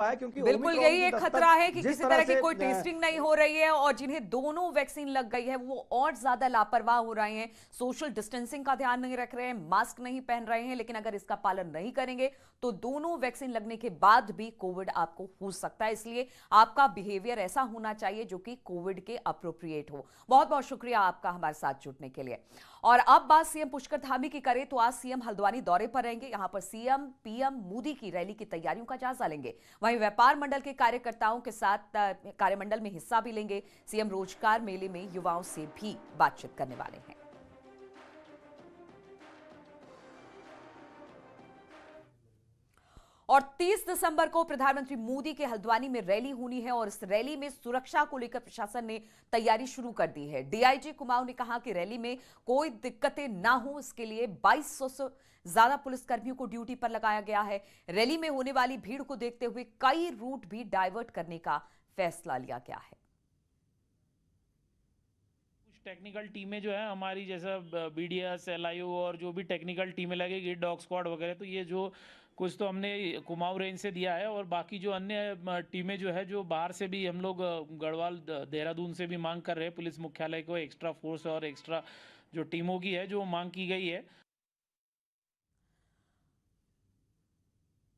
है, क्योंकि बिल्कुल ओमिक्रॉन यही की एक दस्तक खतरा है कि जिस किसी तरह तरह की से कोई टेस्टिंग नहीं हो रही है और जिन्हें दोनों वैक्सीन लग गई है वो और ज्यादा लापरवाह हो रहे हैं, सोशल डिस्टेंसिंग का ध्यान नहीं रख रहे हैं, मास्क नहीं पहन रहे हैं। लेकिन अगर इसका पालन नहीं करेंगे तो दोनों वैक्सीन लगने के बाद भी कोविड आपको हो सकता है। इसलिए आपका बिहेवियर ऐसा होना चाहिए जो कि कोविड के अप्रोप्रिएट हो। बहुत बहुत शुक्रिया आपका हमारे साथ जुड़ने के लिए। और अब बात सीएम पुष्कर धामी की करें तो आज सीएम हल्द्वानी दौरे पर रहेंगे। यहां पर सीएम पीएम मोदी की रैली की तैयारियों का जायजा लेंगे। वहीं व्यापार मंडल के कार्यकर्ताओं के साथ कार्यमंडल में हिस्सा भी लेंगे। सीएम रोजगार मेले में युवाओं से भी बातचीत करने वाले हैं। और 30 दिसंबर को प्रधानमंत्री मोदी के हल्द्वानी में रैली होनी है और इस रैली में सुरक्षा को लेकर प्रशासन ने तैयारी शुरू कर दी है। डीआईजी कुमाऊं ने कहा कि रैली में कोई दिक्कतें ना हो, इसके लिए 2200 से ज्यादा पुलिसकर्मियों को ड्यूटी पर लगाया गया है। रैली में होने वाली भीड़ को देखते हुए कई रूट भी डाइवर्ट करने का फैसला लिया गया है। टेक्निकल टीमें जो है हमारी, जैसा बीडीएस, एलआईओ और जो भी टेक्निकल टीमें लगेगी, डॉग स्क्वाड वगैरह, तो ये जो कुछ तो हमने कुमाऊं रेंज से दिया है और बाकी जो अन्य टीमें जो है जो बाहर से भी हम लोग गढ़वाल देहरादून से भी मांग कर रहे हैं। पुलिस मुख्यालय को एक्स्ट्रा फोर्स और एक्स्ट्रा जो टीमों की है जो मांग की गई है।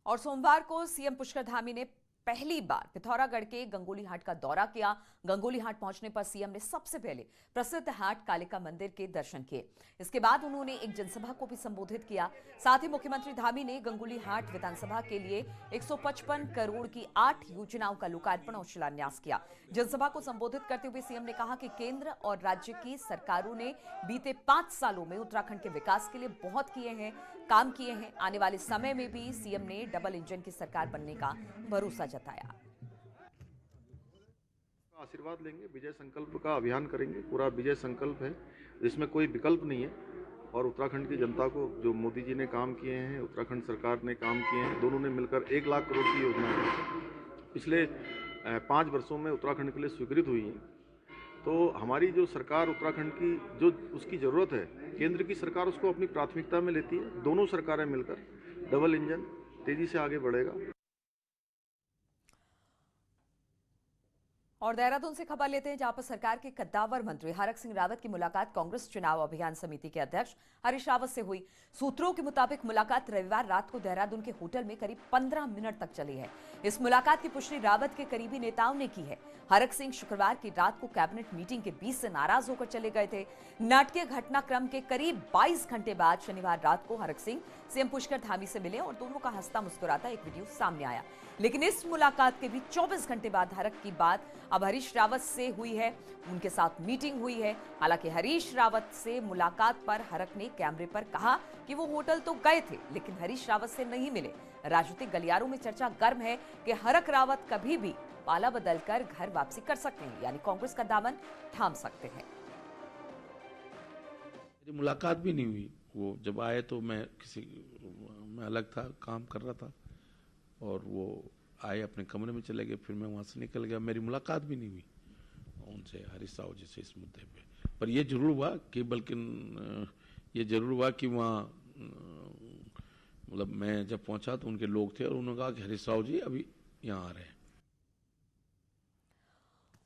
और सोमवार को सीएम पुष्कर धामी ने पहली बार पिथौरागढ़ के गंगोली हाट का दौरा किया। गंगोली हाट पहुंचने पर सीएम ने सबसे पहले प्रसिद्ध हाट कालिका मंदिर के दर्शन किए। इसके बाद उन्होंने एक जनसभा को भी संबोधित किया। साथ ही मुख्यमंत्री धामी ने गंगोली हाट विधानसभा के लिए 155 करोड़ की 8 योजनाओं का लोकार्पण और शिलान्यास किया। जनसभा को संबोधित करते हुए सीएम ने कहा कि केंद्र और राज्य की सरकारों ने बीते 5 सालों में उत्तराखंड के विकास के लिए बहुत काम किए हैं। आने वाले समय में भी सीएम ने डबल इंजन की सरकार बनने का भरोसा जताया। आशीर्वाद लेंगे, विजय संकल्प का अभियान करेंगे। पूरा विजय संकल्प है, इसमें कोई विकल्प नहीं है। और उत्तराखंड की जनता को जो मोदी जी ने काम किए हैं, उत्तराखंड सरकार ने काम किए हैं, दोनों ने मिलकर 1 लाख करोड़ की योजना पिछले 5 वर्षों में उत्तराखंड के लिए स्वीकृत हुई है। तो हमारी जो सरकार उत्तराखंड की जो उसकी ज़रूरत है, केंद्र की सरकार उसको अपनी प्राथमिकता में लेती है। दोनों सरकारें मिलकर डबल इंजन तेजी से आगे बढ़ेगा। और देहरादून से खबर लेते हैं, जहां पर सरकार के कद्दावर मंत्री हरक सिंह रावत की मुलाकात कांग्रेस चुनाव अभियान समिति के अध्यक्ष हरीश रावत से हुई। सूत्रों के मुताबिक मुलाकात रविवार रात को देहरादून के होटल में करीब 15 मिनट तक चली है। इस मुलाकात की पुष्टि रावत के करीबी नेताओं ने की है। हरक सिंह शुक्रवार की रात को कैबिनेट मीटिंग के बीच से नाराज होकर चले गए थे। नाटकीय घटनाक्रम के करीब 22 घंटे बाद शनिवार रात को हरक सिंह सीएम पुष्कर धामी से मिले और दोनों का हंसता मुस्कुराता एक वीडियो सामने आया। लेकिन इस मुलाकात के भी 24 घंटे बाद हरक की बात अब हरीश रावत से हुई है। उनके साथ मीटिंग हुई है। हालांकि हरीश रावत से मुलाकात पर हरक ने कैमरे पर कहा कि वो होटल तो गए थे लेकिन हरीश रावत से नहीं मिले। राजनीतिक गलियारों में चर्चा गर्म है कि हरक रावत कभी भी पाला बदलकर घर वापसी कर सकते हैं, यानी कांग्रेस का दामन थाम सकते हैं। मेरी मुलाकात भी नहीं हुई। वो जब आए तो मैं अलग था, काम कर रहा था और वो आए अपने कमरे में चले गए, फिर मैं वहाँ से निकल गया। मेरी मुलाकात भी नहीं हुई उनसे, हरीश रावत जी से, इस मुद्दे पे। पर ये जरूर हुआ कि वहाँ मतलब मैं जब पहुंचा तो उनके लोग थे और उन्होंने कहा कि हरीश रावत जी अभी यहाँ आ रहे हैं।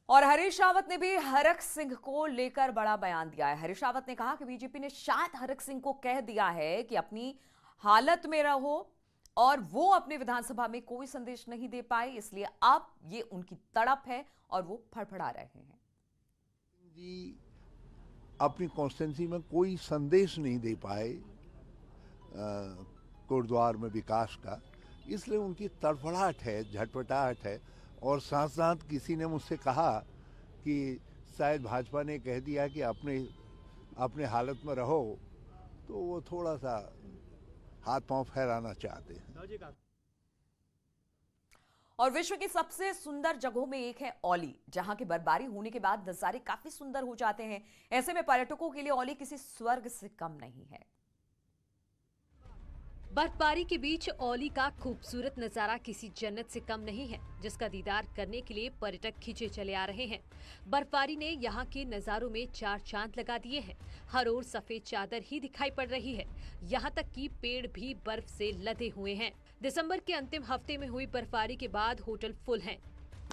और हरीश रावत ने भी हरक सिंह को लेकर बड़ा बयान दिया है। हरीश रावत ने कहा कि बीजेपी ने शायद हरक सिंह को कह दिया है कि अपनी हालत में रहो और वो अपने विधानसभा में कोई संदेश नहीं दे पाए, इसलिए अब ये उनकी तड़प है और वो फड़फड़ा रहे हैं। जी अपनी कॉन्स्टिट्यूंसी में कोई संदेश नहीं दे पाए कोटद्वार में विकास का, इसलिए उनकी तड़फड़ाहट है, झटपटाहट है। और साथ साथ किसी ने मुझसे कहा कि शायद भाजपा ने कह दिया कि अपने हालत में रहो, तो वो थोड़ा सा हाथ पांव फैलाना चाहते हैं। और विश्व की सबसे सुंदर जगहों में एक है औली, जहां की बर्फबारी होने के बाद नजारे काफी सुंदर हो जाते हैं। ऐसे में पर्यटकों के लिए औली किसी स्वर्ग से कम नहीं है। बर्फबारी के बीच औली का खूबसूरत नजारा किसी जन्नत से कम नहीं है, जिसका दीदार करने के लिए पर्यटक खींचे चले आ रहे हैं। बर्फबारी ने यहाँ के नजारों में 4 चांद लगा दिए हैं। हर ओर सफेद चादर ही दिखाई पड़ रही है। यहाँ तक कि पेड़ भी बर्फ से लदे हुए हैं। दिसंबर के अंतिम हफ्ते में हुई बर्फबारी के बाद होटल फुल हैं।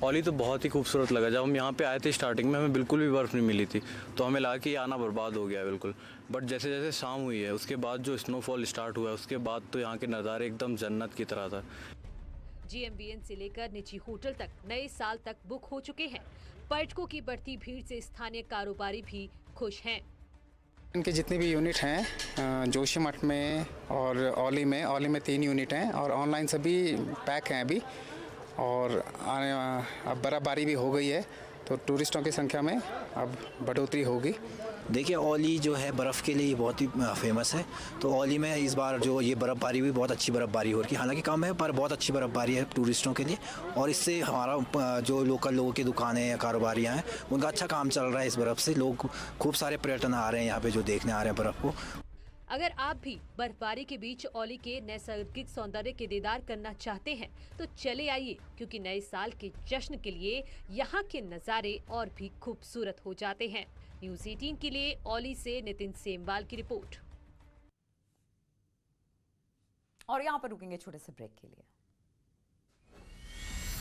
औली तो बहुत ही खूबसूरत लगा। जब हम यहाँ पे आए थे स्टार्टिंग में हमें बिल्कुल भी बर्फ़ नहीं मिली थी, तो हमें लगा कि ये आना बर्बाद हो गया है बिल्कुल। बट जैसे जैसे शाम हुई है उसके बाद जो स्नोफॉल स्टार्ट हुआ है उसके बाद तो यहाँ के नज़ारे एकदम जन्नत की तरह था। GMBN से लेकर निजी होटल तक नए साल तक बुक हो चुके हैं। पर्यटकों की बढ़ती भीड़ से स्थानीय कारोबारी भी खुश हैं। इनके जितने भी यूनिट हैं जोशीमठ में और औली में 3 यूनिट हैं और ऑनलाइन सभी पैक हैं अभी। और अब बर्फ़बारी भी हो गई है तो टूरिस्टों की संख्या में अब बढ़ोतरी होगी। देखिए औली जो है बर्फ़ के लिए बहुत ही फेमस है, तो औली में इस बार जो ये बर्फ़बारी हुई बहुत अच्छी बर्फ़बारी हो रही है। हालांकि कम है पर बहुत अच्छी बर्फ़बारी है टूरिस्टों के लिए, और इससे हमारा जो लोकल लोगों की दुकानें या कारोबारियाँ हैं उनका अच्छा काम चल रहा है। इस बर्फ़ से लोग खूब सारे पर्यटन आ रहे हैं यहाँ पे जो देखने आ रहे हैं बर्फ़ को। अगर आप भी बर्फबारी के बीच औली के नैसर्गिक सौंदर्य के दीदार करना चाहते हैं तो चले आइए, क्योंकि नए साल के जश्न के लिए यहाँ के नज़ारे और भी खूबसूरत हो जाते हैं। न्यूज़ 18 के लिए औली से नितिन सेमवाल की रिपोर्ट। और यहाँ पर रुकेंगे छोटे से ब्रेक के लिए।